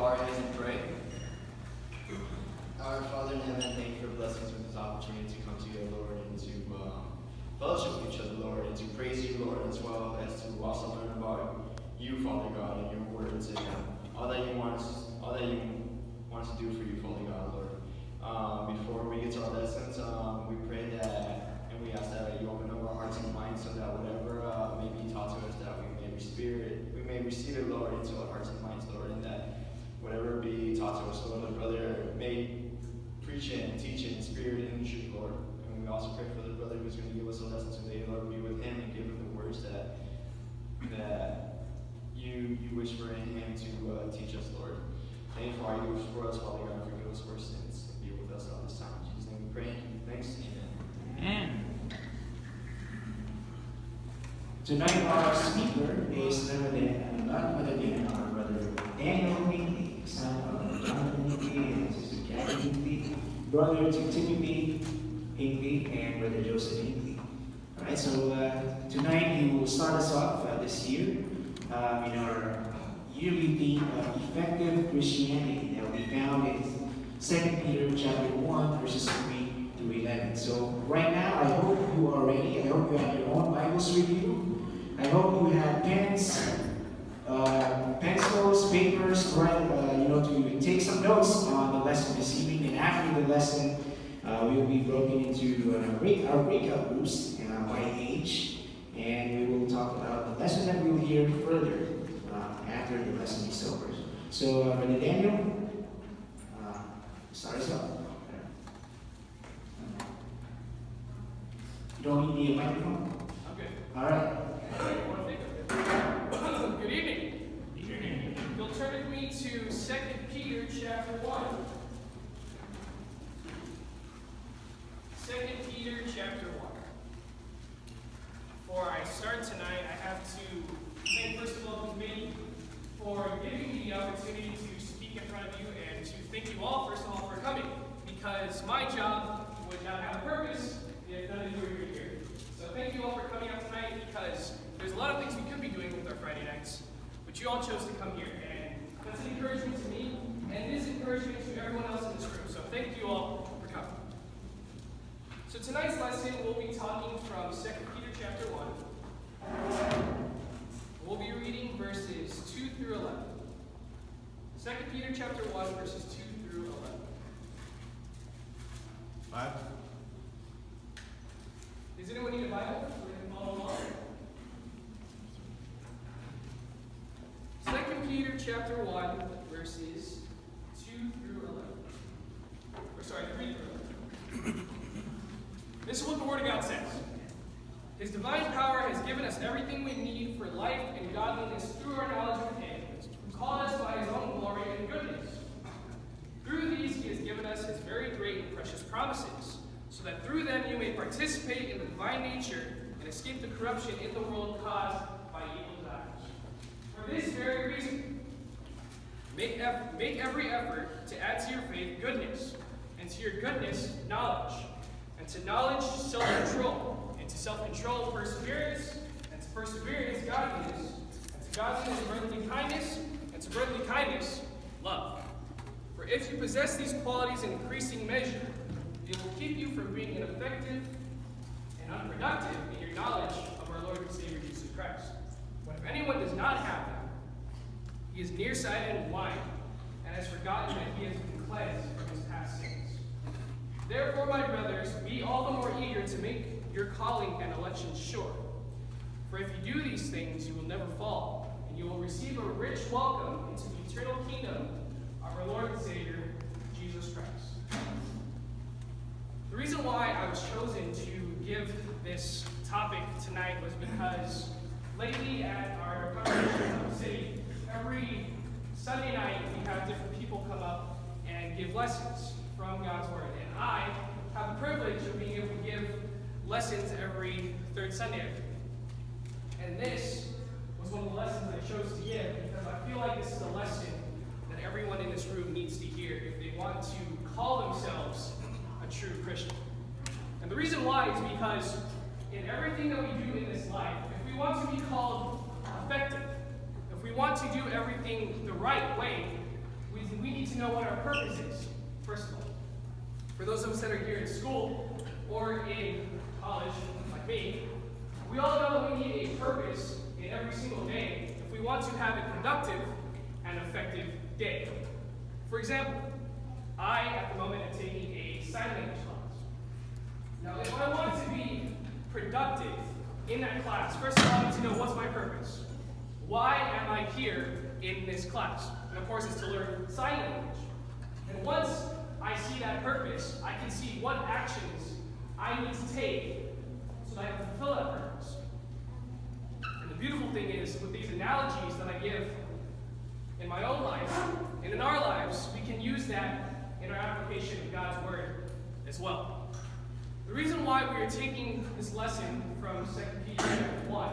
bow our heads and pray. Our Father in heaven, thank you for blessing us with this opportunity to come to you, Lord, and to fellowship with each other, Lord, and to praise you, Lord, as well as to also learn about you, Father God, and your words, and all that you want us to do for you, Father God, Lord. Before we get to our lessons, we pray that, and we ask that you open up our hearts and minds so that whatever may be taught to us, that we may receive it, Lord, into our hearts and minds, Lord, and that whatever be taught to us, Lord, the brother may preach it and teach it in spirit and in truth, Lord. And we also pray for the brother who's going to give us a lesson today, Lord. Be with him and give him the words that you wish for him to teach us, Lord. Thank you for all you do for us, Father God, and forgive us for our sins. Be with us all this time. In Jesus' name we pray. Thanks. Amen. Tonight our speaker is none other than our brother Neiel Mallari, son of Jonathan Hinckley and Sister Jackie Hinckley, brother to Timothy Hinckley and brother Joseph Hinckley. Alright, so tonight he will start us off this year in our yearly theme of effective Christianity that will be found in 2 Peter chapter 1, verses 3 through 11. So right now, I hope you are ready. I hope you have your own Bibles with you. I hope you have pens, pencils, papers, to take some notes on the lesson this evening. And after the lesson, we will be broken into our breakout groups by age, and we will talk about the lesson that we will hear further after the lesson is over. So, Brother Daniel, start us off. You don't need a microphone? Okay. All right. Good evening. You'll turn with me to 2 Peter chapter 1. 2 Peter chapter 1. Before I start tonight, I have to thank first of all me for giving me the opportunity to speak in front of you, and to thank you all first of all for coming, because my job would not have a purpose if none of you were here. So thank you all for coming out tonight, because there's a lot of things we could be doing with our Friday nights, but you all chose to come here, and that's an encouragement to me, and it is encouragement to everyone else in this room. So thank you all for coming. So tonight's lesson, we'll be talking from 2 Peter chapter 1. We'll be reading verses 2 through 11. 2 Peter chapter 1, verses 2 through 11. 5. Does anyone need a Bible? So we can follow along. 2 Peter chapter 1, verses 2 through 11. 3 through 11. This is what the Word of God says. His divine power has given us everything we need for life and godliness through our knowledge of Him, who called us by His own glory and goodness. Through these He has given us His very great and precious promises, so that through them you may participate in the divine nature and escape the corruption in the world caused by evil desires. For this very reason, make every effort to add to your faith goodness, and to your goodness knowledge, and to knowledge self-control, and to self-control perseverance, and to perseverance godliness, and to godliness brotherly kindness, and to brotherly kindness love. For if you possess these qualities in increasing measure, it will keep you from being ineffective and unproductive in your knowledge of our Lord and Savior Jesus Christ. But if anyone does not have them, he is nearsighted and blind, and has forgotten that he has been cleansed from his past sins. Therefore, my brothers, be all the more eager to make your calling and election sure. For if you do these things, you will never fall, and you will receive a rich welcome into the eternal kingdom of our Lord and Savior, Jesus Christ. The reason why I was chosen to give this topic tonight was because lately at our congregation of the city, every Sunday night we have different people come up and give lessons from God's Word. And I have the privilege of being able to give lessons every third Sunday. And this was one of the lessons I chose to give because I feel like this is a lesson that everyone in this room needs to hear if they want to call themselves a true Christian. And the reason why is because in everything that we do in this life, if we want to be called effective, if we want to do everything the right way, we know what our purpose is, first of all. For those of us that are here in school or in college, like me, we all know that we need a purpose in every single day if we want to have a productive and effective day. For example, I, at the moment, am taking a sign language class. Now, if I want to be productive in that class, first of all, I need to know what's my purpose. Why am I here in this class? And of course, it's to learn sign language. And once I see that purpose, I can see what actions I need to take so that I can fulfill that purpose. And the beautiful thing is, with these analogies that I give in my own life and in our lives, we can use that in our application of God's Word as well. The reason why we are taking this lesson from 2 Peter 1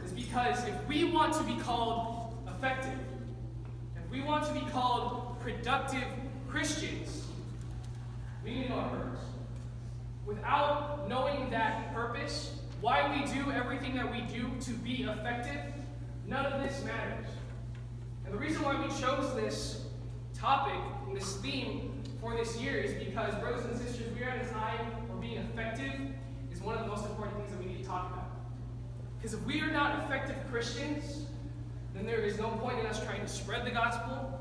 is because if we want to be called effective, if we want to be called productive Christians, we need to know our purpose. Without knowing that purpose, why we do everything that we do to be effective, none of this matters. And the reason why we chose this topic and this theme for this year is because, brothers and sisters, we are at a time where being effective is one of the most important things that we need to talk about. Because if we are not effective Christians, then there is no point in us trying to spread the gospel,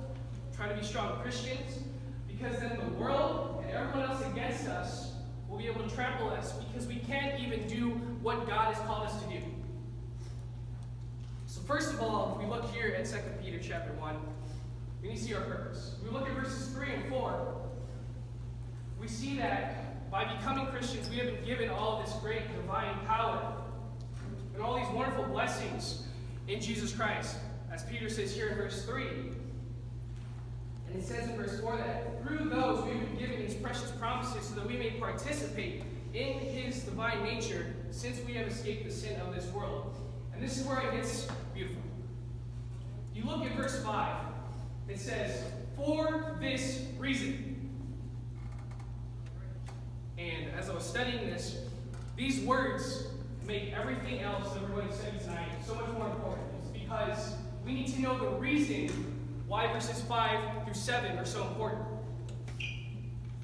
trying to be strong Christians, because then the world and everyone else against us will be able to trample us because we can't even do what God has called us to do. So first of all, if we look here at 2 Peter chapter 1, we need to see our purpose. We look at verses 3 and 4. We see that by becoming Christians, we have been given all of this great divine power and all these wonderful blessings in Jesus Christ. As Peter says here in verse 3, and it says in verse 4 that through those we have been given these precious promises so that we may participate in his divine nature, since we have escaped the sin of this world. And this is where it gets beautiful. You look at verse 5, it says, for this reason. And as I was studying this, these words make everything else that we're going to study tonight so much more important. It's because we need to know the reason why verses 5 through 7 are so important.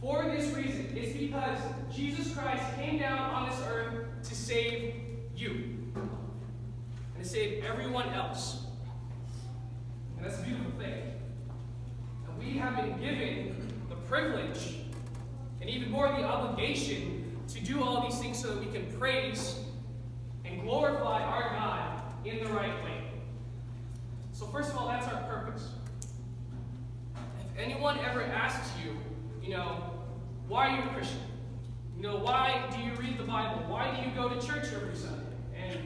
For this reason, it's because Jesus Christ came down on this earth to save you and to save everyone else. And that's a beautiful thing. And we have been given the privilege and even more the obligation to do all these things so that we can praise and glorify our God in the right way. So first of all, that's our purpose. If anyone ever asks you, why are you a Christian? Why do you read the Bible? Why do you go to church every Sunday? And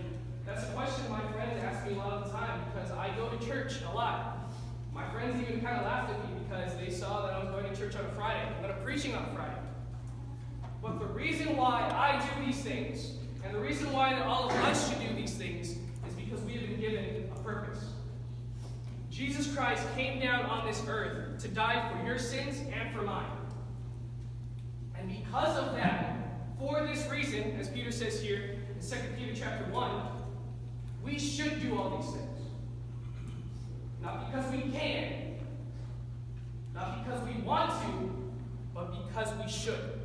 that's a question my friends ask me a lot of the time because I go to church a lot. My friends even kind of laughed at me because they saw that I was going to church on a Friday, but I'm preaching on a Friday. But the reason why I do these things, and the reason why that all of us should do these things, is because we have been given a purpose. Jesus Christ came down on this earth to die for your sins and for mine. And because of that, for this reason, as Peter says here in 2 Peter chapter 1, we should do all these things. Not because we can, not because we want to, but because we should.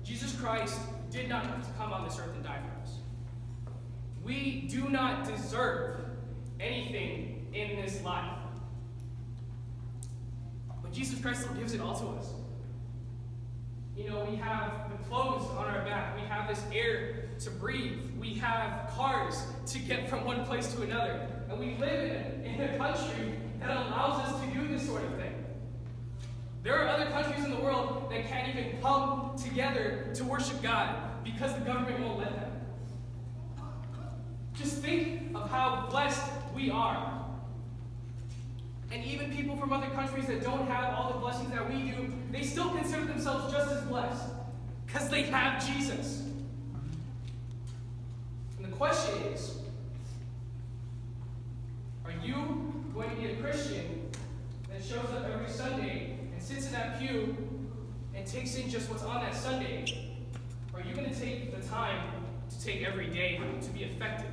Jesus Christ did not have to come on this earth and die for us. We do not deserve anything in this life. But Jesus Christ still gives it all to us. We have the clothes on our back. We have this air to breathe. We have cars to get from one place to another. And we live in a country that allows us to do this sort of thing. There are other countries in the world that can't even come together to worship God because the government won't let them. Just think of how blessed we are. And even people from other countries that don't have all the blessings that we do, they still consider themselves just as blessed because they have Jesus. And the question is, are you going to be a Christian that shows up every Sunday and sits in that pew and takes in just what's on that Sunday? Or are you going to take the time to take every day to be effective?